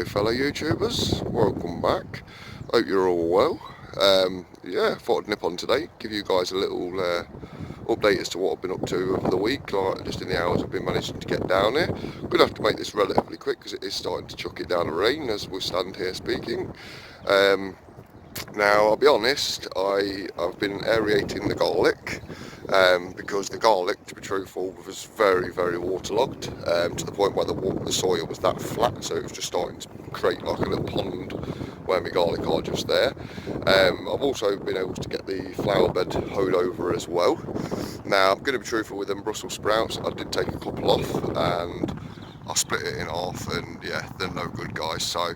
fellow YouTubers, welcome back. Hope you're all well. Yeah, thought I'd nip on today, give you guys a little update as to what I've been up to over the week, like just in the hours I've been managing to get down here. I'm going to have to make this relatively quick because it is starting to chuck it down the rain as we stand here speaking. Now, I'll be honest, I've been aerating the garlic because the garlic, to be truthful, was very, very waterlogged to the point where the soil was that flat, so it was just starting to create like a little pond where my garlic are just there. I've also been able to get the flower bed hoed over as well. Now, I'm going to be truthful with them Brussels sprouts. I did take a couple off and I split it in half, and yeah, they're no good, guys. So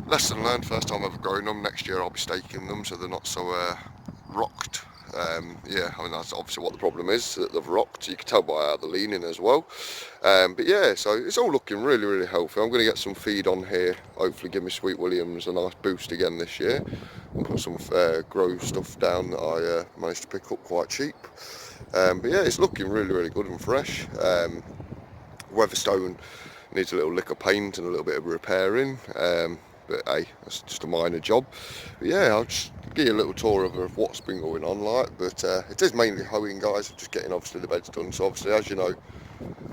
lesson learned, first time I've ever grown them. Next year I'll be staking them so they're not so rocked. Yeah, I mean that's obviously what the problem is, that they've rocked. You can tell by how they're leaning as well. But yeah, so it's all looking really, really healthy. I'm going to get some feed on here, hopefully give me Sweet Williams a nice boost again this year, and put some grow stuff down that I managed to pick up quite cheap. But yeah, it's looking really, really good and fresh. Weatherstone needs a little lick of paint and a little bit of repairing. But hey, that's just a minor job. But yeah, I'll just give you a little tour of what's been going on like. But it is mainly hoeing, guys, just getting obviously the beds done. So obviously, as you know,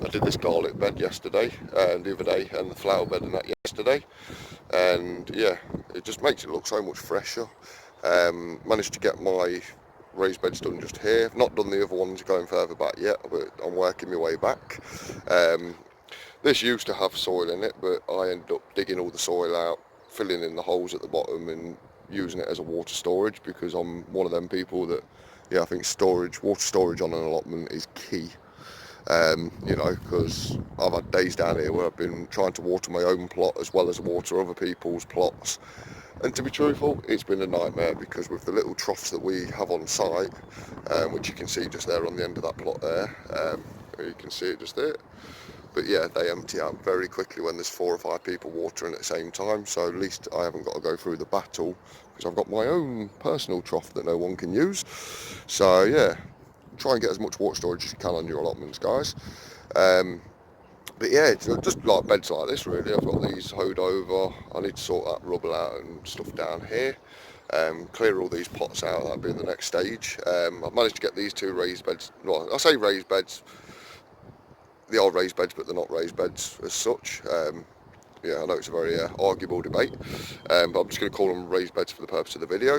I did this garlic bed yesterday and the other day, and the flower bed and that yesterday. And yeah, it just makes it look so much fresher. Managed to get my raised beds done just here. I've not done the other ones going further back yet, but I'm working my way back. This used to have soil in it, but I ended up digging all the soil out, filling in the holes at the bottom and using it as a water storage, because I'm one of them people that, yeah, I think water storage on an allotment is key. You know, because I've had days down here where I've been trying to water my own plot as well as water other people's plots. And to be truthful, it's been a nightmare, because with the little troughs that we have on site, which you can see just there on the end of that plot there, you can see it just there. But yeah, they empty out very quickly when there's 4 or 5 people watering at the same time. So at least I haven't got to go through the battle, because I've got my own personal trough that no one can use. So yeah, try and get as much water storage as you can on your allotments, guys. But yeah, it's just like beds like this really. I've got these hoed over. I need to sort that rubble out and stuff down here. Clear all these pots out, that'll be the next stage. I've managed to get these 2 raised beds. Well, I say raised beds, they are raised beds, but they're not raised beds as such. Yeah, I know it's a very arguable debate, but I'm just going to call them raised beds for the purpose of the video.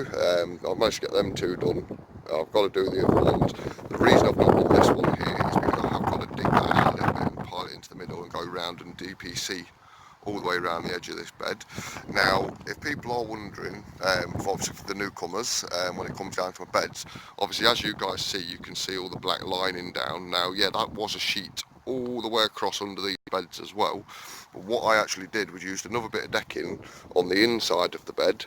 I've managed to get them 2 done. I've got to do the other ones. The reason I've not done this one here is because I have got to dig that out a little bit and pile it into the middle and go round and DPC all the way around the edge of this bed. Now, if people are wondering, obviously for the newcomers, when it comes down to my beds, obviously as you guys see, you can see all the black lining down. Now, yeah, that was a sheet all the way across under these beds as well. But what I actually did was used another bit of decking on the inside of the bed,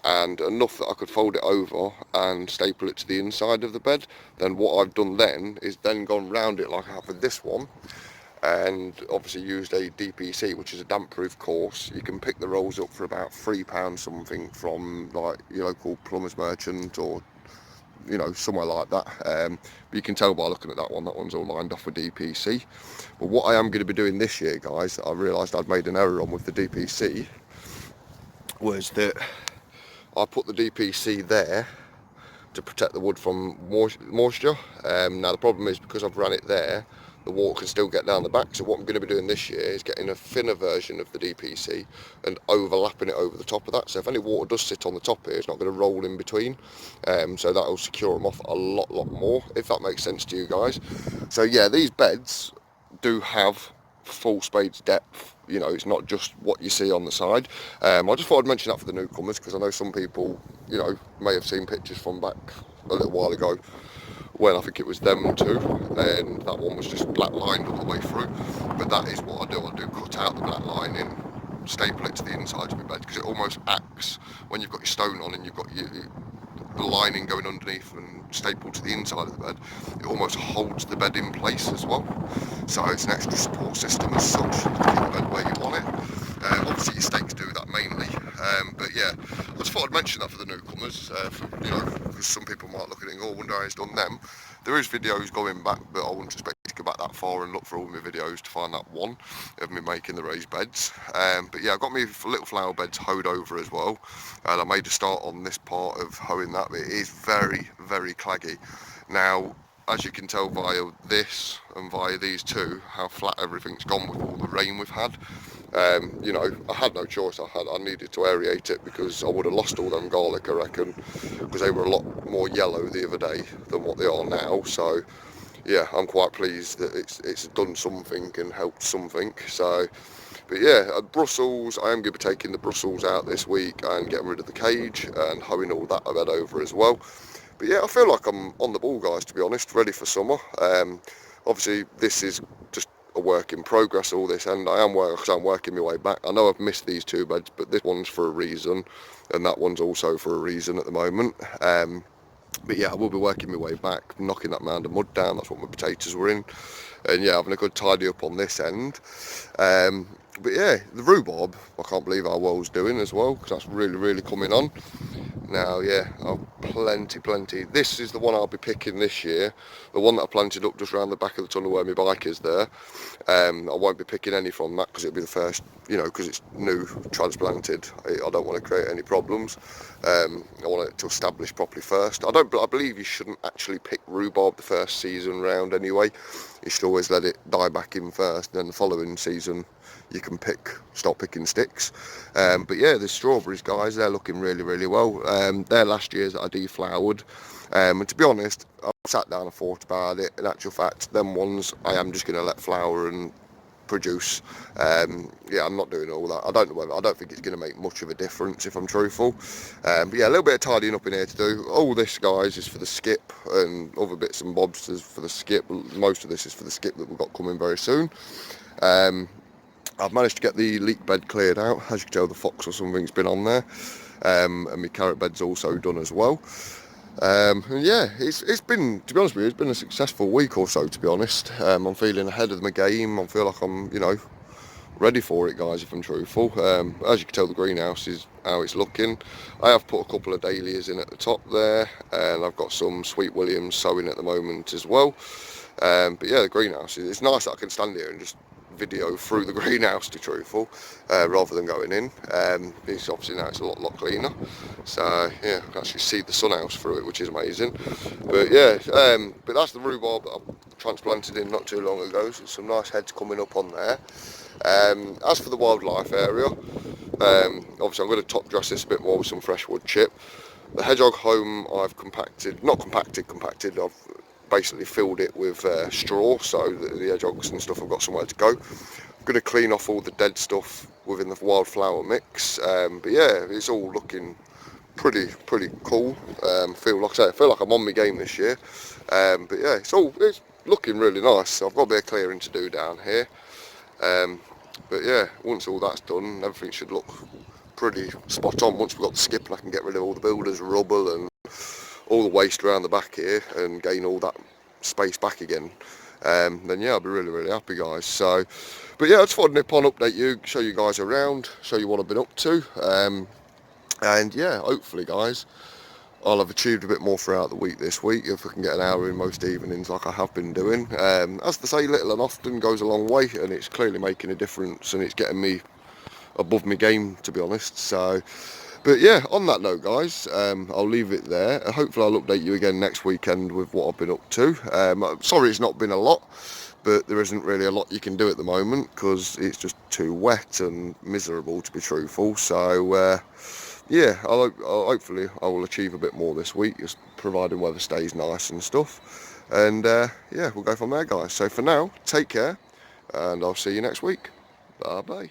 and enough that I could fold it over and staple it to the inside of the bed. Then what I've done then is then gone round it like I have with this one, and obviously used a DPC, which is a damp proof course. You can pick the rolls up for about £3 something from like your local plumber's merchant, or you know, somewhere like that. But you can tell by looking at that one's all lined off with DPC. But what I am going to be doing this year, guys, I realised I'd made an error on with the DPC, was that I put the DPC there to protect the wood from moisture. Now the problem is, because I've ran it there, the water can still get down the back. So what I'm going to be doing this year is getting a thinner version of the DPC and overlapping it over the top of that. So if any water does sit on the top here, it's not going to roll in between. So that will secure them off a lot more, if that makes sense to you guys. So yeah, these beds do have full spades depth. You know, it's not just what you see on the side. I just thought I'd mention that for the newcomers, because I know some people, you know, may have seen pictures from back a little while ago when I think it was them 2, and that one was just black lined all the way through. But that is what I do. I do cut out the black lining, staple it to the inside of my bed, because it almost acts, when you've got your stone on and you've got the lining going underneath and stapled to the inside of the bed, it almost holds the bed in place as well. So it's an extra support system as such to keep the bed where you want it. Obviously your stakes do that mainly, but yeah, I just thought I'd mention that for the newcomers, because some people might look at it and go, oh, I wonder how it's done them. There is videos going back, but I wouldn't expect you to back that far and look for all my videos to find that one of me making the raised beds. But yeah, I've got me little flower beds hoed over as well, and I made a start on this part of hoeing that, but it is very, very claggy. Now, as you can tell via this and via these two, how flat everything's gone with all the rain we've had. You know, I had no choice. I needed to aerate it because I would have lost all them garlic, I reckon, because they were a lot more yellow the other day than what they are now. So yeah, I'm quite pleased that it's done something and helped something. So, but yeah, Brussels, I am going to be taking the Brussels out this week and getting rid of the cage and hoeing all that bed over as well. But yeah, I feel like I'm on the ball, guys, to be honest, ready for summer. Obviously, this is just a work in progress, all this, and I'm working my way back. I know I've missed these two beds, but this one's for a reason, and that one's also for a reason at the moment. But yeah, I will be working my way back, knocking that mound of mud down. That's what my potatoes were in, and yeah, having a good tidy up on this end. But yeah, the rhubarb, I can't believe how well's doing as well, because that's really, really coming on. Now, yeah, plenty. This is the one I'll be picking this year. The one that I planted up just around the back of the tunnel where my bike is there. I won't be picking any from that because it'll be the first, you know, because it's new, transplanted. I don't want to create any problems. I want it to establish properly first. I believe you shouldn't actually pick rhubarb the first season round anyway. You should always let it die back in first, and then the following season you can start picking sticks. But yeah, the strawberries, guys, they're looking really, really well. They're last year's that I deflowered. And to be honest, I sat down and thought about it. In actual fact, them ones I am just going to let flower and produce. Yeah, I'm not doing all that. I don't think it's going to make much of a difference, if I'm truthful. But yeah, a little bit of tidying up in here to do. All this, guys, is for the skip, and other bits and bobs is for the skip. Most of this is for the skip that we've got coming very soon. I've managed to get the leek bed cleared out. As you can tell, the fox or something's been on there. And my carrot bed's also done as well. And yeah, it's been, to be honest with you, it's been a successful week or so, to be honest. I'm feeling ahead of my game. I feel like I'm, you know, ready for it, guys, if I'm truthful. As you can tell, the greenhouse is how it's looking. I have put a couple of dahlias in at the top there, and I've got some Sweet Williams sowing at the moment as well. But yeah, the greenhouse, it's nice that I can stand here and just video through the greenhouse, to be truthful, rather than going in. It's obviously now it's a lot cleaner, so yeah, I can actually see the sun house through it, which is amazing. But yeah, but that's the rhubarb that I transplanted in not too long ago, so some nice heads coming up on there. As for the wildlife area, obviously I'm going to top dress this a bit more with some fresh wood chip. The hedgehog home I've compacted, I've basically filled it with straw, so that the hedgehogs and stuff have got somewhere to go. I'm going to clean off all the dead stuff within the wildflower mix, but yeah, it's all looking pretty cool. I feel like I'm on my game this year, but yeah, it's looking really nice. I've got a bit of clearing to do down here, but yeah, once all that's done, everything should look pretty spot on. Once we've got the skip and I can get rid of all the builder's rubble and all the waste around the back here and gain all that space back again, then yeah, I'll be really happy, guys. So, but yeah, I just thought I'd nip on, update you, show you guys around, show you what I've been up to, and yeah, hopefully, guys, I'll have achieved a bit more throughout the week this week if I can get an hour in most evenings like I have been doing. As they say, little and often goes a long way, and it's clearly making a difference, and it's getting me above my game, to be honest. So, but yeah, on that note, guys, I'll leave it there. Hopefully I'll update you again next weekend with what I've been up to. Sorry it's not been a lot, but there isn't really a lot you can do at the moment because it's just too wet and miserable, to be truthful. So yeah, hopefully I will achieve a bit more this week, just providing weather stays nice and stuff. And yeah, we'll go from there, guys. So for now, take care, and I'll see you next week. Bye bye.